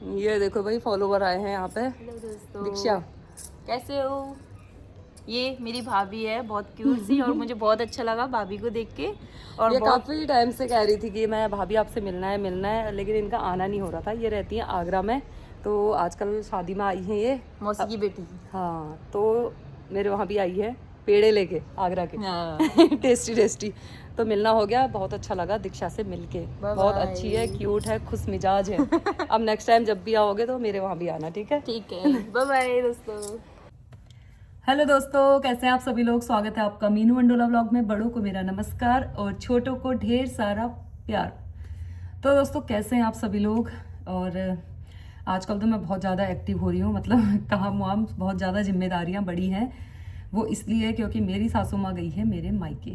ये देखो भाई फॉलोवर आए हैं यहाँ पे। हेलो दोस्तों, दीक्षा कैसे हो? ये मेरी भाभी है, बहुत क्यूट सी, और मुझे बहुत अच्छा लगा भाभी को देख के। और ये बहुत काफ़ी टाइम से कह रही थी कि मैं भाभी आपसे मिलना है, लेकिन इनका आना नहीं हो रहा था। ये रहती हैं आगरा में, तो आजकल शादी में आई हैं ये। मौसी की बेटी। हाँ, तो मेरे वहाँ भी आई है पेड़े लेके आगरा हाँ, के टेस्टी टेस्टी। तो मिलना हो गया, बहुत अच्छा लगा दीक्षा से मिलके। बाय बहुत अच्छी है, बाय। क्यूट है, खुश मिजाज है। अब नेक्स्ट टाइम जब भी आओगे तो मेरे वहाँ भी आना, ठीक है? ठीक है, बाय बाय दोस्तों। हेलो दोस्तों, कैसे हैं आप सभी लोग? स्वागत है आपका मीनू मंडोला व्लॉग में। बड़ों को मेरा नमस्कार और छोटों को ढेर सारा प्यार। तो दोस्तों, कैसे हैं आप सभी लोग? और आजकल तो मैं बहुत ज़्यादा एक्टिव हो रही हूँ, मतलब काम वाम बहुत ज़्यादा, जिम्मेदारियाँ बड़ी हैं। वो इसलिए क्योंकि मेरी सासू माँ गई है मेरे मायके।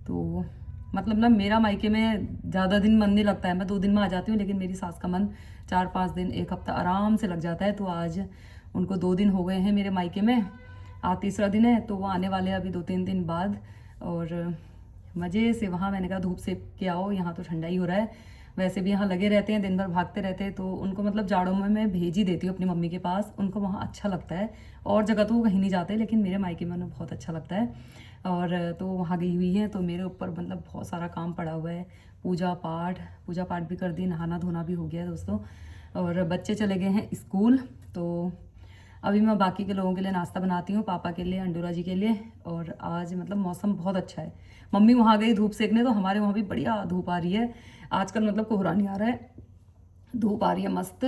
तो मतलब ना, मेरा मायके में ज़्यादा दिन मन नहीं लगता है, मैं 2 दिन में आ जाती हूँ, लेकिन मेरी सास का मन 4-5 दिन, 1 हफ्ता आराम से लग जाता है। तो आज उनको 2 दिन हो गए हैं मेरे मायके में, आज तीसरा दिन है। तो वो आने वाले हैं अभी 2-3 दिन बाद। और मज़े से वहाँ, मैंने कहा धूप सेक के आओ, यहाँ तो ठंडा ही हो रहा है। वैसे भी यहाँ लगे रहते हैं, दिन भर भागते रहते हैं, तो उनको मतलब जाड़ों में मैं भेज ही देती हूँ अपनी मम्मी के पास। उनको वहाँ अच्छा लगता है, और जगह तो वो कहीं नहीं जाते, लेकिन मेरे मायके में उन्हें बहुत अच्छा लगता है। और तो वहाँ गई हुई है, तो मेरे ऊपर मतलब बहुत सारा काम पड़ा हुआ है। पूजा पाठ भी कर दी, नहाना धोना भी हो गया है दोस्तों। और बच्चे चले गए हैं स्कूल। तो अभी मैं बाकी के लोगों के लिए नाश्ता बनाती हूँ, पापा के लिए, अंडोरा जी के लिए। और आज मतलब मौसम बहुत अच्छा है। मम्मी वहाँ गई धूप सेकने, तो हमारे वहाँ भी बढ़िया धूप आ रही है आजकल, मतलब कोहरा नहीं आ रहा है, धूप आ रही है मस्त।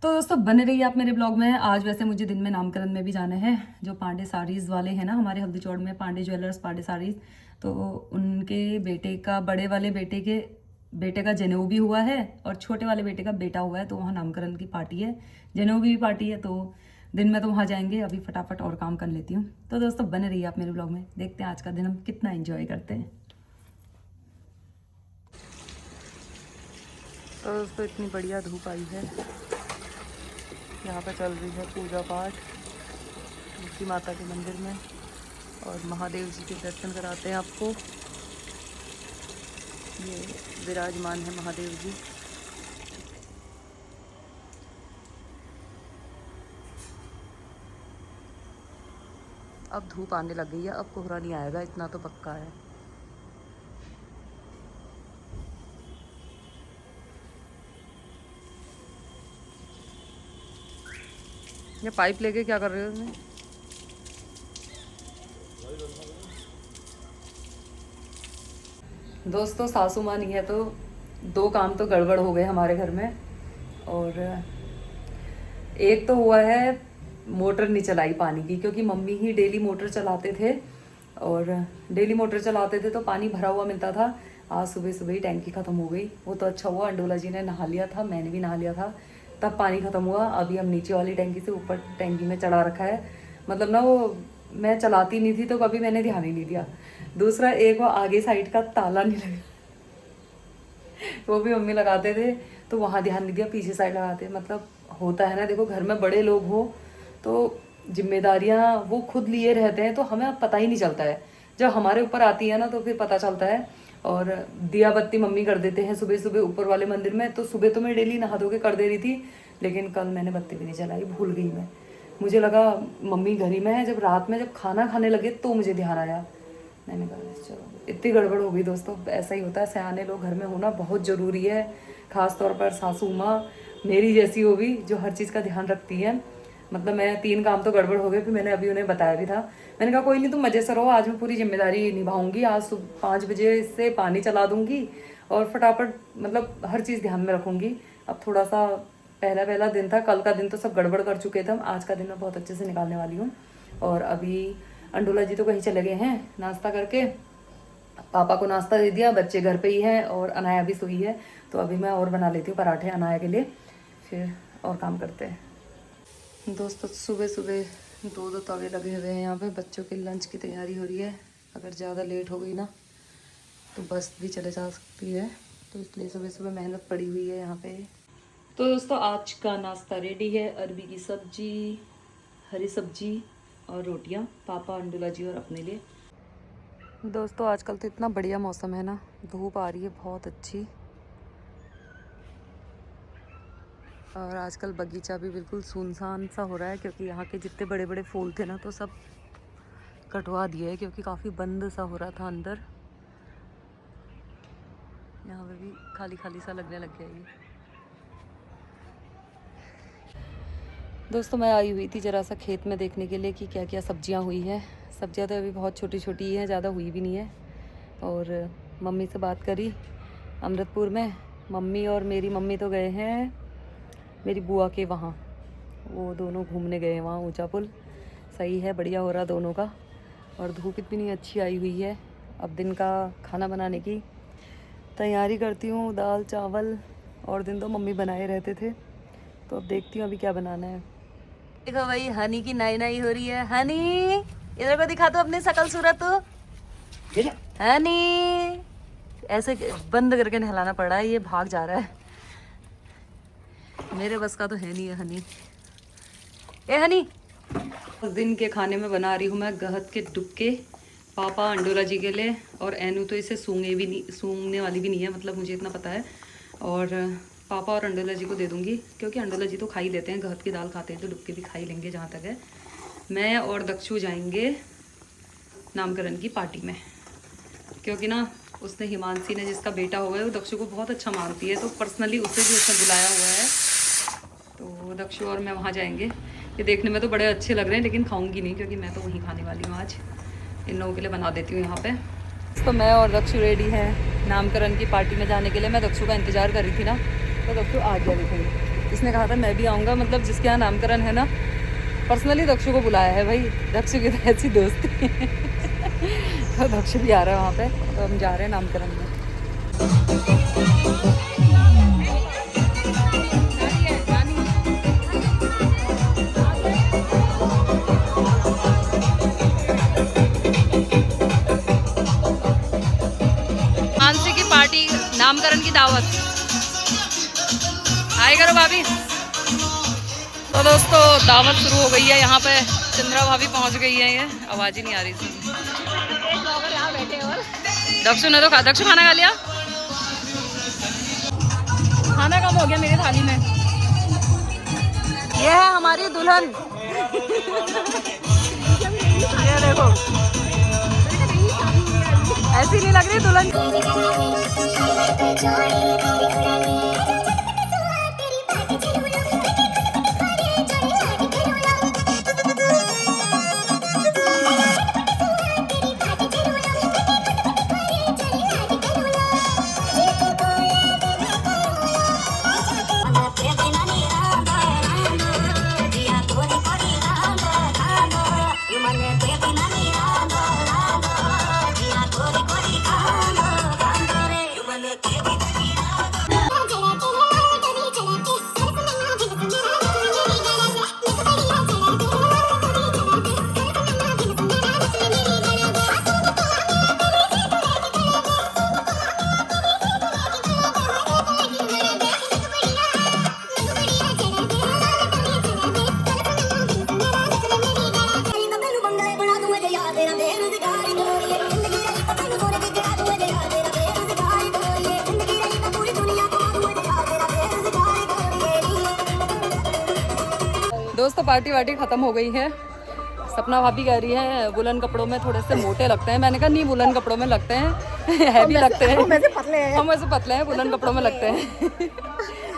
तो दोस्तों, बने रहिए आप मेरे ब्लॉग में। आज वैसे मुझे दिन में नामकरण में भी जाना है। जो पांडे साड़ीज़ वाले हैं ना हमारे हल्दी चौड़ में, पांडे ज्वेलर्स, पांडे साड़ीज़, तो उनके बेटे का, बड़े वाले बेटे के बेटे का जनेऊ भी हुआ है, और छोटे वाले बेटे का बेटा हुआ है, तो वहाँ नामकरण की पार्टी है, जनेऊ भी पार्टी है। तो दिन में तो वहाँ जाएंगे, अभी फटाफट और काम कर लेती हूँ। तो दोस्तों, बने रहिए आप मेरे ब्लॉग में, देखते हैं आज का दिन हम कितना एंजॉय करते हैं। तो दोस्तों, इतनी बढ़िया धूप आई है, यहाँ पर चल रही है पूजा पाठ तुलसी माता के मंदिर में, और महादेव जी के दर्शन कराते हैं आपको। ये विराजमान है महादेव जी। अब धूप आने लग गई है, अब कोहरा नहीं आएगा, इतना तो पक्का है। ये पाइप लेके क्या कर रहे हो उसमें? दोस्तों, सासू माँ नहीं है तो 2 काम तो गड़बड़ हो गए हमारे घर में। और एक तो हुआ है, मोटर नहीं चलाई पानी की, क्योंकि मम्मी ही डेली मोटर चलाते थे, और डेली मोटर चलाते थे तो पानी भरा हुआ मिलता था। आज सुबह सुबह ही टैंकी ख़त्म हो गई। वो तो अच्छा हुआ अंडोला जी ने नहा लिया था, मैंने भी नहा लिया था, तब पानी ख़त्म हुआ। अभी हम नीचे वाली टैंकी से ऊपर टैंकी में चढ़ा रखा है। मतलब ना, वो मैं चलाती नहीं थी तो कभी मैंने ध्यान ही नहीं दिया। दूसरा, एक वो आगे साइड का ताला नहीं लगा, वो भी मम्मी लगाते थे, तो वहाँ ध्यान नहीं दिया, पीछे साइड लगाते। मतलब होता है ना, देखो घर में बड़े लोग हो तो जिम्मेदारियाँ वो खुद लिए रहते हैं, तो हमें अब पता ही नहीं चलता है। जब हमारे ऊपर आती है ना, तो फिर पता चलता है। और दिया बत्ती मम्मी कर देते हैं सुबह सुबह ऊपर वाले मंदिर में। तो सुबह तो मैं डेली नहा धो के कर दे रही थी, लेकिन कल मैंने बत्ती भी नहीं जलाई, भूल गई मैं। मुझे लगा मम्मी घर ही में है, जब रात में जब खाना खाने लगे तो मुझे ध्यान आया। मैंने कहा चलो, इतनी गड़बड़ हो गई दोस्तों। ऐसा ही होता है, सयाने लोग घर में होना बहुत ज़रूरी है, ख़ास तौर पर सासू माँ मेरी जैसी हो भी, जो हर चीज़ का ध्यान रखती है। मतलब मैं 3 काम तो गड़बड़ हो गए, फिर मैंने अभी उन्हें बताया भी था। मैंने कहा कोई नहीं, तुम मज़े से रहो, आज मैं पूरी जिम्मेदारी निभाऊंगी। आज सुबह 5 बजे से पानी चला दूंगी, और फटाफट मतलब हर चीज़ ध्यान में रखूंगी। अब थोड़ा सा पहला पहला दिन था, कल का दिन तो सब गड़बड़ कर चुके थे हम, आज का दिन मैं बहुत अच्छे से निकालने वाली हूँ। और अभी अंडोला जी तो कहीं चले गए हैं नाश्ता करके, पापा को नाश्ता दे दिया, बच्चे घर पे ही हैं, और अनाया भी सोई है। तो अभी मैं और बना लेती हूँ पराठे अनाया के लिए, फिर और काम करते हैं। दोस्तों, सुबह सुबह 2 तवे लगे हुए हैं यहाँ पे, बच्चों के लंच की तैयारी हो रही है। अगर ज़्यादा लेट हो गई ना तो बस भी चले जा सकती है, तो इसलिए सुबह सुबह मेहनत पड़ी हुई है यहाँ पे। तो दोस्तों, आज का नाश्ता रेडी है, अरबी की सब्जी, हरी सब्जी और रोटियाँ, पापा, अंडुला जी और अपने लिए। दोस्तों, आजकल तो इतना बढ़िया मौसम है ना, धूप आ रही है बहुत अच्छी। और आजकल बगीचा भी बिल्कुल सुनसान सा हो रहा है क्योंकि यहाँ के जितने बड़े बड़े फूल थे ना तो सब कटवा दिए है क्योंकि काफ़ी बंद सा हो रहा था अंदर। यहाँ पे भी खाली खाली सा लगने लग गया ये। दोस्तों मैं आई हुई थी ज़रा सा खेत में देखने के लिए कि क्या क्या सब्जियाँ हुई हैं। सब्जियाँ तो अभी बहुत छोटी छोटी हैं, ज़्यादा हुई भी नहीं है। और मम्मी से बात करी अमृतपुर में। मम्मी और मेरी मम्मी तो गए हैं मेरी बुआ के वहाँ, वो दोनों घूमने गए हैं वहाँ। ऊंचा पुल सही है, बढ़िया हो रहा दोनों का। और धूप इतनी अच्छी आई हुई है। अब दिन का खाना बनाने की तैयारी करती हूँ, दाल चावल। और दिन तो मम्मी बनाए रहते थे, तो अब देखती हूँ अभी क्या बनाना है। देखो भाई हनी की नाई नाई हो रही है। हनी इधर को दिखा दो अपनी शकल सूरत। तो हनी ऐसे बंद करके नहलाना पड़ रहा है, ये भाग जा रहा है। मेरे बस का तो है नहीं है हनी। ए हनी, उस दिन के खाने में बना रही हूँ मैं गहत के डुबके पापा अंडोला जी के लिए। और एनू तो इसे सूंघने वाली भी नहीं है, मतलब मुझे इतना पता है। और पापा और अंडोला जी को दे दूँगी क्योंकि अंडोला जी तो खा ही लेते हैं, गहत की दाल खाते हैं तो डुबके भी खा ही लेंगे जहाँ तक है। मैं और दक्षु जाएंगे नामकरण की पार्टी में, क्योंकि ना उसने हिमांशी ने जिसका बेटा हुआ है वो दक्षु को बहुत अच्छा मानती है, तो पर्सनली उसे भी उसने बुलाया हुआ है। तो दक्षु और मैं वहाँ जाएंगे। ये देखने में तो बड़े अच्छे लग रहे हैं लेकिन खाऊंगी नहीं क्योंकि मैं तो वहीं खाने वाली हूँ आज। इन लोगों के लिए बना देती हूँ यहाँ पे। तो मैं और दक्षु रेडी हैं नामकरण की पार्टी में जाने के लिए। मैं दक्षु का इंतज़ार कर रही थी ना, तो दक्षु आ गया। देखिए इसने कहा था मैं भी आऊँगा, मतलब जिसके यहाँ नामकरण है ना पर्सनली दक्षु को बुलाया है भाई। दक्षु की तो ऐसी दोस्ती है। तो दक्षु भी आ रहा है वहाँ पे, तो हम जा रहे हैं नामकरण में। मानसी की पार्टी, नामकरण की दावत। हाय करो भाभी। तो दोस्तों दावत शुरू हो गई है यहाँ पे। चंद्रा भाभी पहुँच गई है। ये आवाज़ ही नहीं आ रही थी। दक्षु ने तो खा, दक्षु खाना खा लिया। खाना कम हो गया मेरी थाली में। ये है हमारी दुल्हन। ये देखो ऐसी नहीं लग रही दुल्हन। दोस्तों पार्टी वार्टी ख़त्म हो गई है। सपना भाभी कह रही है वुलन कपड़ों में थोड़े से मोटे लगते हैं। मैंने कहा नहीं, वुलन कपड़ों में लगते हैं, हैवी लगते हैं। हम ऐसे पतले हैं, वुलन कपड़ों में लगते हैं।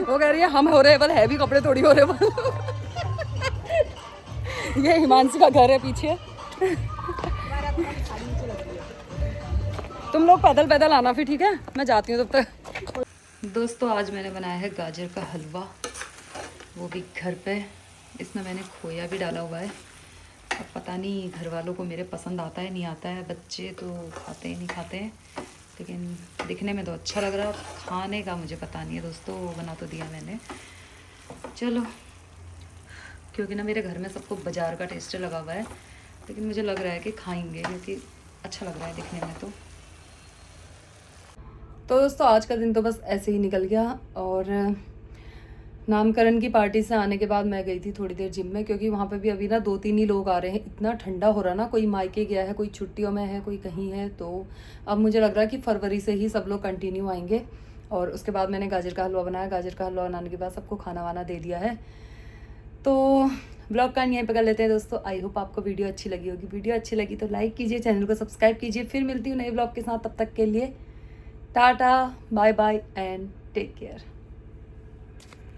वो कह रही है हम हो रहे हैं हैवी कपड़े थोड़ी हो रहे। ये हिमांशी का घर है पीछे। तुम लोग पैदल पैदल आना फिर, ठीक है? मैं जाती हूँ तब तक। दोस्तों आज मैंने बनाया है गाजर का हलवा, वो भी घर पे। इसमें मैंने खोया भी डाला हुआ है। अब पता नहीं घर वालों को मेरे पसंद आता है नहीं आता है। बच्चे तो खाते ही नहीं खाते हैं, लेकिन दिखने में तो अच्छा लग रहा। खाने का मुझे पता नहीं है दोस्तों, बना तो दिया मैंने। चलो, क्योंकि ना मेरे घर में सबको बाज़ार का टेस्ट लगा हुआ है, लेकिन मुझे लग रहा है कि खाएंगे क्योंकि अच्छा लग रहा है दिखने में। तो दोस्तों आज का दिन तो बस ऐसे ही निकल गया। और नामकरण की पार्टी से आने के बाद मैं गई थी थोड़ी देर जिम में, क्योंकि वहाँ पे भी अभी ना 2-3 ही लोग आ रहे हैं। इतना ठंडा हो रहा ना, कोई मायके गया है, कोई छुट्टियों में है, कोई कहीं है। तो अब मुझे लग रहा है कि फरवरी से ही सब लोग कंटिन्यू आएंगे। और उसके बाद मैंने गाजर का हलवा बनाया। गाजर का हलवा बनाने के बाद सबको खाना वाना दे दिया है। तो ब्लॉग का यहीं पे कर लेते हैं दोस्तों। आई होप आपको वीडियो अच्छी लगी होगी। वीडियो अच्छी लगी तो लाइक कीजिए, चैनल को सब्सक्राइब कीजिए। फिर मिलती हूँ नए ब्लॉग के साथ, तब तक के लिए tata bye bye and take care.